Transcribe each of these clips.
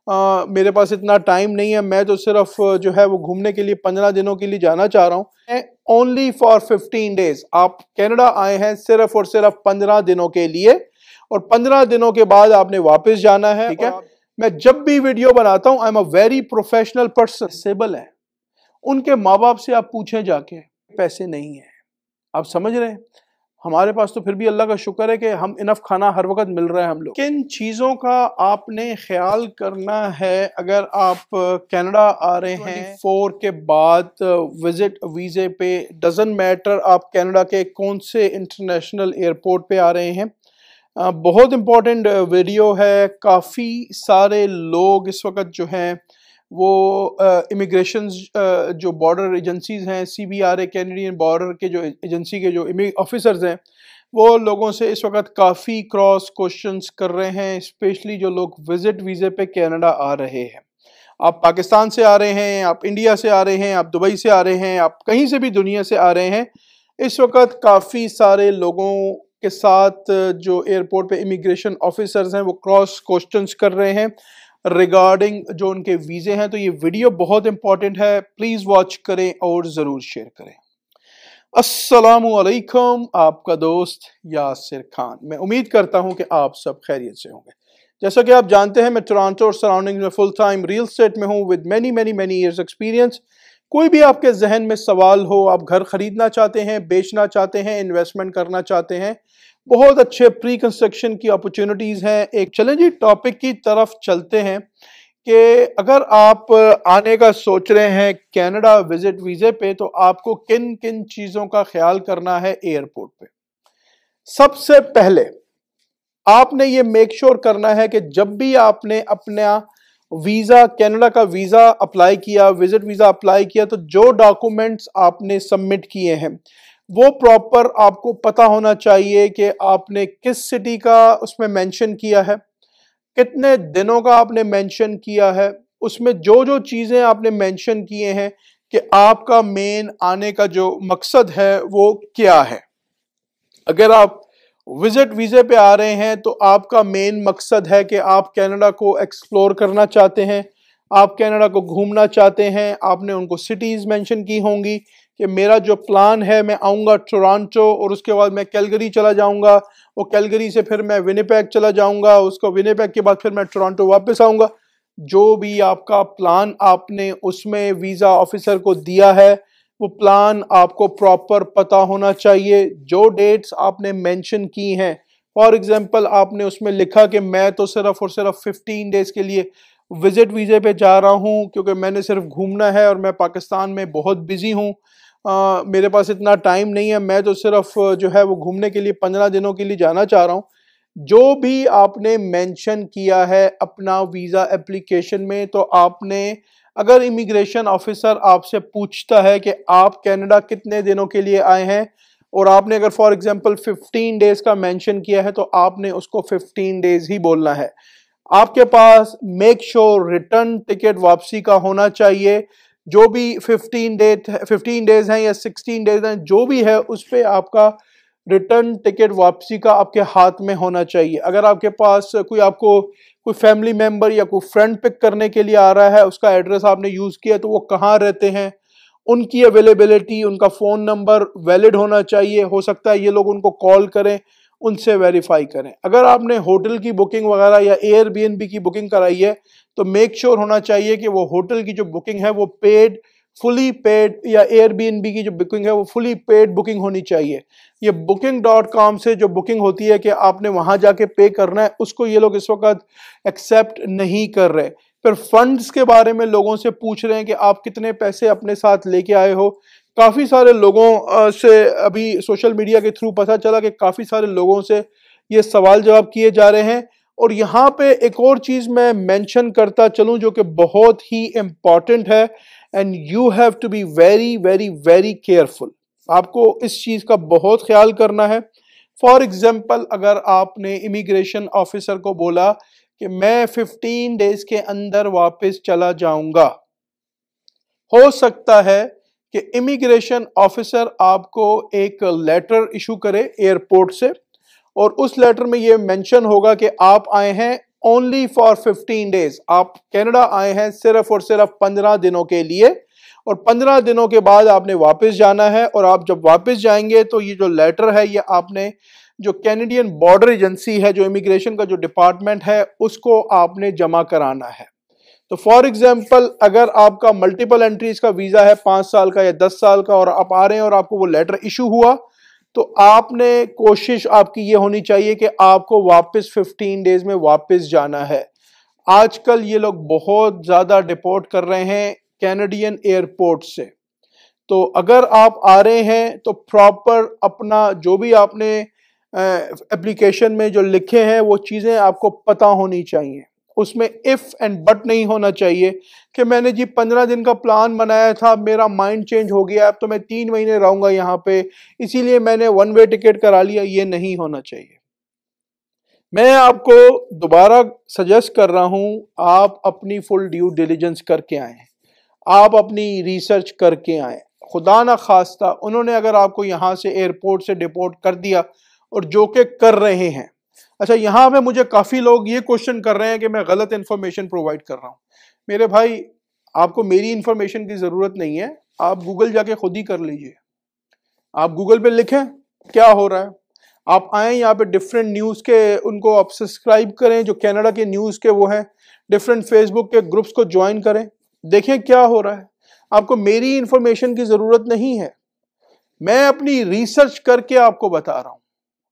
मेरे पास इतना टाइम नहीं है, मैं तो सिर्फ जो है वो घूमने के लिए 15 दिनों के लिए जाना चाह रहा हूँ। ओनली फॉर 15 डेज आप कनाडा आए हैं सिर्फ और सिर्फ 15 दिनों के लिए, और 15 दिनों के बाद आपने वापस जाना है। ठीक है, मैं जब भी वीडियो बनाता हूँ I am a very professional person. सेबल है, उनके माँ बाप से आप पूछें जाके, पैसे नहीं है, आप समझ रहे हैं। हमारे पास तो फिर भी अल्लाह का शुक्र है कि हम इनफ खाना हर वक्त मिल रहा है हम लोग। किन चीज़ों का आपने ख्याल करना है अगर आप कनाडा आ रहे हैं 4 के बाद विजिट वीज़े पे? डजंट मैटर आप कनाडा के कौन से इंटरनेशनल एयरपोर्ट पे आ रहे हैं। बहुत इम्पोर्टेंट वीडियो है। काफ़ी सारे लोग इस वक्त जो हैं वो इमिग्रेशन जो बॉर्डर एजेंसीज हैं, CBRA कैनेडियन बॉर्डर के जो एजेंसी के जो ऑफिसर्स हैं, वो लोगों से इस वक्त काफ़ी क्रॉस क्वेश्चंस कर रहे हैं, स्पेशली जो लोग विजिट वीज़े पे कनाडा आ रहे हैं। आप पाकिस्तान से आ रहे हैं, आप इंडिया से आ रहे हैं, आप दुबई से आ रहे हैं, आप कहीं से भी दुनिया से आ रहे हैं, इस वक्त काफ़ी सारे लोगों के साथ जो एयरपोर्ट पे इमिग्रेशन ऑफिसर्स हैं वो क्रॉस क्वेश्चंस कर रहे हैं रिगार्डिंग जो उनके वीज़े हैं। तो ये वीडियो बहुत इंपॉर्टेंट है, प्लीज़ वॉच करें और ज़रूर शेयर करें। अस्सलामु अलैकुम, आपका दोस्त यासिर खान। मैं उम्मीद करता हूं कि आप सब खैरियत से होंगे। जैसा कि आप जानते हैं मैं टोरंटो और सराउंडिंग में फुल टाइम रियल एस्टेट में हूं विद मैनी ईयर्स एक्सपीरियंस। कोई भी आपके जहन में सवाल हो, आप घर खरीदना चाहते हैं, बेचना चाहते हैं, इन्वेस्टमेंट करना चाहते हैं, बहुत अच्छे प्री कंस्ट्रक्शन की अपॉर्चुनिटीज़ हैं। एक चैलेंजिंग टॉपिक की तरफ चलते हैं कि अगर आप आने का सोच रहे हैं कनाडा विजिट वीज़े पे, तो आपको किन किन चीज़ों का ख्याल करना है एयरपोर्ट पे। सबसे पहले आपने ये मेक श्योर करना है कि जब भी आपने अपना वीज़ा, कनाडा का वीज़ा अप्लाई किया, विजिट वीज़ा अप्लाई किया, तो जो डॉक्यूमेंट्स आपने सबमिट किए हैं वो प्रॉपर आपको पता होना चाहिए कि आपने किस सिटी का उसमें मेंशन किया है, कितने दिनों का आपने मेंशन किया है, उसमें जो जो चीज़ें आपने मेंशन किए हैं कि आपका मेन आने का जो मकसद है वो क्या है। अगर आप विजिट वीज़े पे आ रहे हैं तो आपका मेन मकसद है कि आप कनाडा को एक्सप्लोर करना चाहते हैं, आप कनाडा को घूमना चाहते हैं। आपने उनको सिटीज़ मेंशन की होंगी कि मेरा जो प्लान है, मैं आऊँगा टोरंटो और उसके बाद मैं कैलगरी चला जाऊँगा, वो कैलगरी से फिर मैं विनिपेग चला जाऊँगा, उसको विनिपेग के बाद फिर मैं टोरंटो वापस आऊँगा। जो भी आपका प्लान आपने उसमें वीज़ा ऑफिसर को दिया है वो प्लान आपको प्रॉपर पता होना चाहिए। जो डेट्स आपने मेंशन की हैं, फॉर एग्जांपल आपने उसमें लिखा कि मैं तो सिर्फ और सिर्फ 15 डेज़ के लिए विजिट वीज़े पे जा रहा हूं क्योंकि मैंने सिर्फ घूमना है और मैं पाकिस्तान में बहुत बिजी हूं, मेरे पास इतना टाइम नहीं है, मैं तो सिर्फ जो है वो घूमने के लिए 15 दिनों के लिए जाना चाह रहा हूं। जो भी आपने मेंशन किया है अपना वीज़ा एप्लीकेशन में, तो आपने, अगर इमिग्रेशन ऑफिसर आपसे पूछता है कि आप कनाडा कितने दिनों के लिए आए हैं और आपने अगर फॉर एग्जांपल 15 डेज़ का मेंशन किया है, तो आपने उसको 15 डेज़ ही बोलना है। आपके पास मेक श्योर रिटर्न टिकट वापसी का होना चाहिए। जो भी 15 डेज हैं या 16 डेज हैं, जो भी है उस पर आपका रिटर्न टिकट वापसी का आपके हाथ में होना चाहिए। अगर आपके पास कोई फैमिली मेंबर या कोई फ्रेंड पिक करने के लिए आ रहा है, उसका एड्रेस आपने यूज़ किया, तो वो कहाँ रहते हैं, उनकी अवेलेबिलिटी, उनका फ़ोन नंबर वैलिड होना चाहिए। हो सकता है ये लोग उनको कॉल करें, उनसे वेरीफाई करें। अगर आपने होटल की बुकिंग वगैरह या एयरबीएनबी की बुकिंग कराई है, तो मेक श्योर होना चाहिए कि वो होटल की जो बुकिंग है वो पेड, फुली पेड, या एयरबीएनबी की जो बुकिंग है वो फुली पेड बुकिंग होनी चाहिए। ये booking.com से जो बुकिंग होती है कि आपने वहां जाके पे करना है, उसको ये लोग इस वक्त एक्सेप्ट नहीं कर रहे। फिर फंड्स के बारे में लोगों से पूछ रहे हैं कि आप कितने पैसे अपने साथ लेके आए हो। काफ़ी सारे लोगों से अभी सोशल मीडिया के थ्रू पता चला कि काफ़ी सारे लोगों से ये सवाल जवाब किए जा रहे हैं। और यहाँ पे एक और चीज़ मैं मेंशन करता चलूँ जो कि बहुत ही इम्पॉर्टेंट है, and you have to be very very very careful. आपको इस चीज़ का बहुत ख्याल करना है। फॉर एग्जाम्पल, अगर आपने इमिग्रेशन ऑफिसर को बोला कि मैं 15 डेज के अंदर वापस चला जाऊंगा, हो सकता है कि इमिग्रेशन ऑफिसर आपको एक लेटर इशू करे एयरपोर्ट से, और उस लेटर में ये मेंशन होगा कि आप आए हैं ओनली फॉर 15 डेज। आप कनाडा आए हैं सिर्फ और सिर्फ 15 दिनों के लिए, और 15 दिनों के बाद आपने वापस जाना है। और आप जब वापस जाएंगे तो ये जो लेटर है ये आपने जो कैनेडियन बॉर्डर एजेंसी है, जो इमिग्रेशन का जो डिपार्टमेंट है, उसको आपने जमा कराना है। तो फॉर एग्जाम्पल अगर आपका मल्टीपल एंट्रीज का वीजा है 5 साल का या 10 साल का, और आप आ रहे हैं और आपको वो लेटर इशू हुआ, तो आपने कोशिश आपकी ये होनी चाहिए कि आपको वापस 15 डेज में वापस जाना है। आजकल ये लोग बहुत ज्यादा डिपोर्ट कर रहे हैं कैनेडियन एयरपोर्ट से। तो अगर आप आ रहे हैं तो प्रॉपर अपना जो भी आपने एप्लीकेशन में जो लिखे हैं वो चीजें आपको पता होनी चाहिए। उसमें इफ एंड बट नहीं होना चाहिए कि मैंने जी 15 दिन का प्लान बनाया था, मेरा माइंड चेंज हो गया, अब तो मैं 3 महीने रहूंगा यहाँ पे, इसीलिए मैंने वन वे टिकट करा लिया। ये नहीं होना चाहिए। मैं आपको दोबारा सजेस्ट कर रहा हूं, आप अपनी फुल ड्यू डिलिजेंस करके आए, आप अपनी रिसर्च करके आए। खुदा ना खास्ता उन्होंने अगर आपको यहाँ से एयरपोर्ट से डिपोर्ट कर दिया, और जो कि कर रहे हैं। अच्छा, यहाँ पे मुझे काफ़ी लोग ये क्वेश्चन कर रहे हैं कि मैं गलत इन्फॉर्मेशन प्रोवाइड कर रहा हूँ। मेरे भाई, आपको मेरी इन्फॉर्मेशन की ज़रूरत नहीं है, आप गूगल जाके खुद ही कर लीजिए। आप गूगल पे लिखें क्या हो रहा है, आप आए यहाँ पे डिफरेंट न्यूज़ के उनको आप सब्सक्राइब करें, जो कनाडा के न्यूज़ के वो हैं, डिफरेंट फेसबुक के ग्रुप्स को ज्वाइन करें, देखें क्या हो रहा है। आपको मेरी इंफॉर्मेशन की ज़रूरत नहीं है, मैं अपनी रिसर्च करके आपको बता रहा हूँ।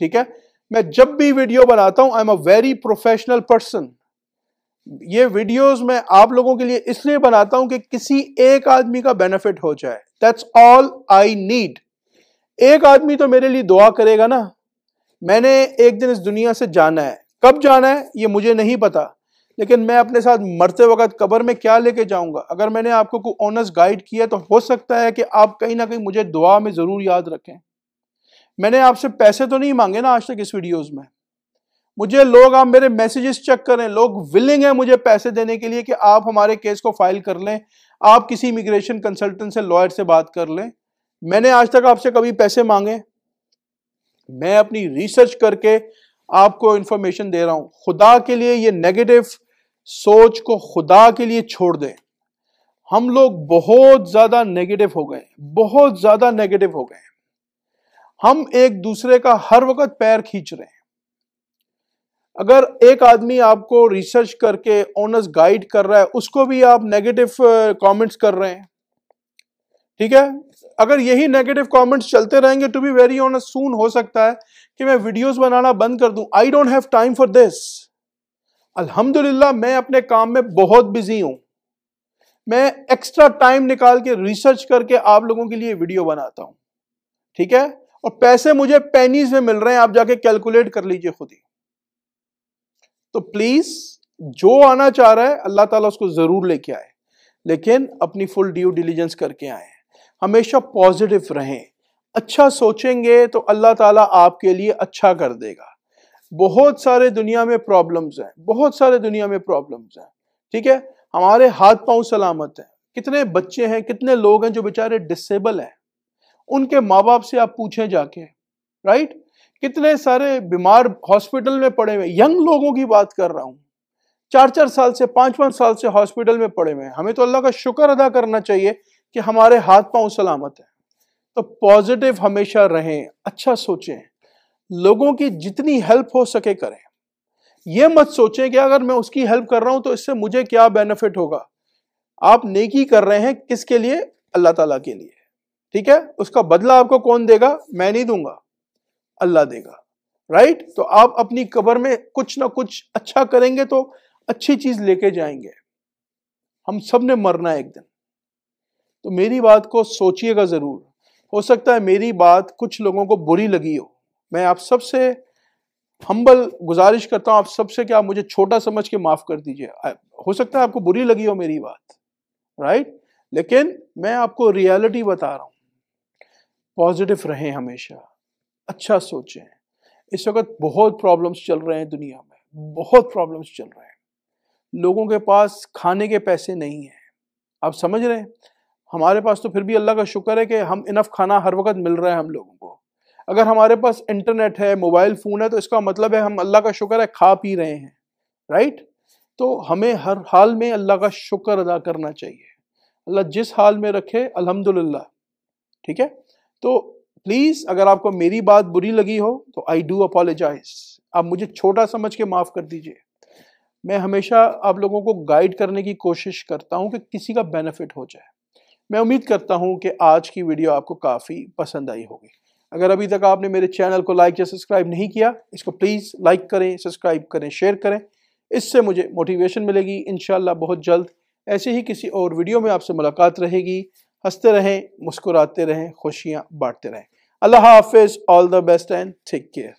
ठीक है, मैं जब भी वीडियो बनाता हूं आई am a very professional person. ये वीडियोस मैं आप लोगों के लिए इसलिए बनाता हूं कि किसी एक आदमी का बेनिफिट हो जाए। That's all I need. एक आदमी तो मेरे लिए दुआ करेगा ना। मैंने एक दिन इस दुनिया से जाना है, कब जाना है ये मुझे नहीं पता, लेकिन मैं अपने साथ मरते वक्त कब्र में क्या लेके जाऊंगा। अगर मैंने आपको कोई ऑनेस्ट गाइड किया तो हो सकता है कि आप कहीं ना कहीं मुझे दुआ में जरूर याद रखें। मैंने आपसे पैसे तो नहीं मांगे ना आज तक इस वीडियोस में। मुझे लोग, आप मेरे मैसेजेस चेक करें, लोग विलिंग है मुझे पैसे देने के लिए कि आप हमारे केस को फाइल कर लें, आप किसी इमिग्रेशन कंसल्टेंट से, लॉयर से बात कर लें। मैंने आज तक आपसे कभी पैसे मांगे? मैं अपनी रिसर्च करके आपको इंफॉर्मेशन दे रहा हूं। खुदा के लिए ये नेगेटिव सोच को खुदा के लिए छोड़ दें। हम लोग बहुत ज्यादा नेगेटिव हो गए, बहुत ज्यादा नेगेटिव हो गए। हम एक दूसरे का हर वक्त पैर खींच रहे हैं। अगर एक आदमी आपको रिसर्च करके ऑनेस्ट गाइड कर रहा है, उसको भी आप नेगेटिव कमेंट्स कर रहे हैं। ठीक है, अगर यही नेगेटिव कमेंट्स चलते रहेंगे, टू बी वेरी ऑनेस्ट, सून हो सकता है कि मैं वीडियोस बनाना बंद कर दूं। I don't have time for this. अल्हम्दुलिल्लाह मैं अपने काम में बहुत बिजी हूं। मैं एक्स्ट्रा टाइम निकाल के रिसर्च करके आप लोगों के लिए वीडियो बनाता हूं। ठीक है, और पैसे मुझे पेनीज में मिल रहे हैं, आप जाके कैलकुलेट कर लीजिए खुद ही। तो प्लीज, जो आना चाह रहा है अल्लाह ताला उसको जरूर लेके आए, लेकिन अपनी फुल ड्यू डिलीजेंस करके आए। हमेशा पॉजिटिव रहें, अच्छा सोचेंगे तो अल्लाह ताला आपके लिए अच्छा कर देगा। बहुत सारे दुनिया में प्रॉब्लम्स हैं, बहुत सारे दुनिया में प्रॉब्लम्स हैं। ठीक है, हमारे हाथ पांव सलामत हैं। कितने बच्चे हैं, कितने लोग हैं जो बेचारे डिसेबल हैं, उनके माँ बाप से आप पूछें जाके। राइट, कितने सारे बीमार हॉस्पिटल में पड़े हुए, यंग लोगों की बात कर रहा हूं, 4-4 साल से 5-5 साल से हॉस्पिटल में पड़े हुए हैं। हमें तो अल्लाह का शुक्र अदा करना चाहिए कि हमारे हाथ पांव सलामत हैं। तो पॉजिटिव हमेशा रहें, अच्छा सोचें, लोगों की जितनी हेल्प हो सके करें। यह मत सोचें कि अगर मैं उसकी हेल्प कर रहा हूं तो इससे मुझे क्या बेनिफिट होगा। आप नेकी कर रहे हैं किसके लिए? अल्लाह ताला के लिए। ठीक है, उसका बदला आपको कौन देगा? मैं नहीं दूंगा, अल्लाह देगा। राइट, तो आप अपनी कब्र में कुछ ना कुछ अच्छा करेंगे तो अच्छी चीज लेके जाएंगे। हम सब ने मरना है एक दिन, तो मेरी बात को सोचिएगा जरूर। हो सकता है मेरी बात कुछ लोगों को बुरी लगी हो। मैं आप सबसे हम्बल गुजारिश करता हूं, आप सबसे कि आप मुझे छोटा समझ के माफ कर दीजिए। हो सकता है आपको बुरी लगी हो मेरी बात, राइट, लेकिन मैं आपको रियलिटी बता रहा हूं। पॉजिटिव रहें, हमेशा अच्छा सोचें। इस वक्त बहुत प्रॉब्लम्स चल रहे हैं दुनिया में, बहुत प्रॉब्लम्स चल रहे हैं। लोगों के पास खाने के पैसे नहीं हैं, आप समझ रहे हैं। हमारे पास तो फिर भी अल्लाह का शुक्र है कि हम इनफ खाना हर वक्त मिल रहा है हम लोगों को। अगर हमारे पास इंटरनेट है, मोबाइल फोन है, तो इसका मतलब है हम, अल्लाह का शुक्र है, खा पी रहे हैं। राइट। तो हमें हर हाल में अल्लाह का शुक्र अदा करना चाहिए। अल्लाह जिस हाल में रखे अल्हम्दुलिल्लाह, ठीक है। तो प्लीज अगर आपको मेरी बात बुरी लगी हो तो आई डू अपोलोजाइज, आप मुझे छोटा समझ के माफ कर दीजिए। मैं हमेशा आप लोगों को गाइड करने की कोशिश करता हूं कि किसी का बेनिफिट हो जाए। मैं उम्मीद करता हूं कि आज की वीडियो आपको काफ़ी पसंद आई होगी। अगर अभी तक आपने मेरे चैनल को लाइक या सब्सक्राइब नहीं किया, इसको प्लीज़ लाइक करें, सब्सक्राइब करें, शेयर करें। इससे मुझे मोटिवेशन मिलेगी। इंशाल्लाह बहुत जल्द ऐसे ही किसी और वीडियो में आपसे मुलाकात रहेगी। हंसते रहें, मुस्कुराते रहें, खुशियाँ बांटते रहें। अल्लाह हाफिज़, all the best and take care.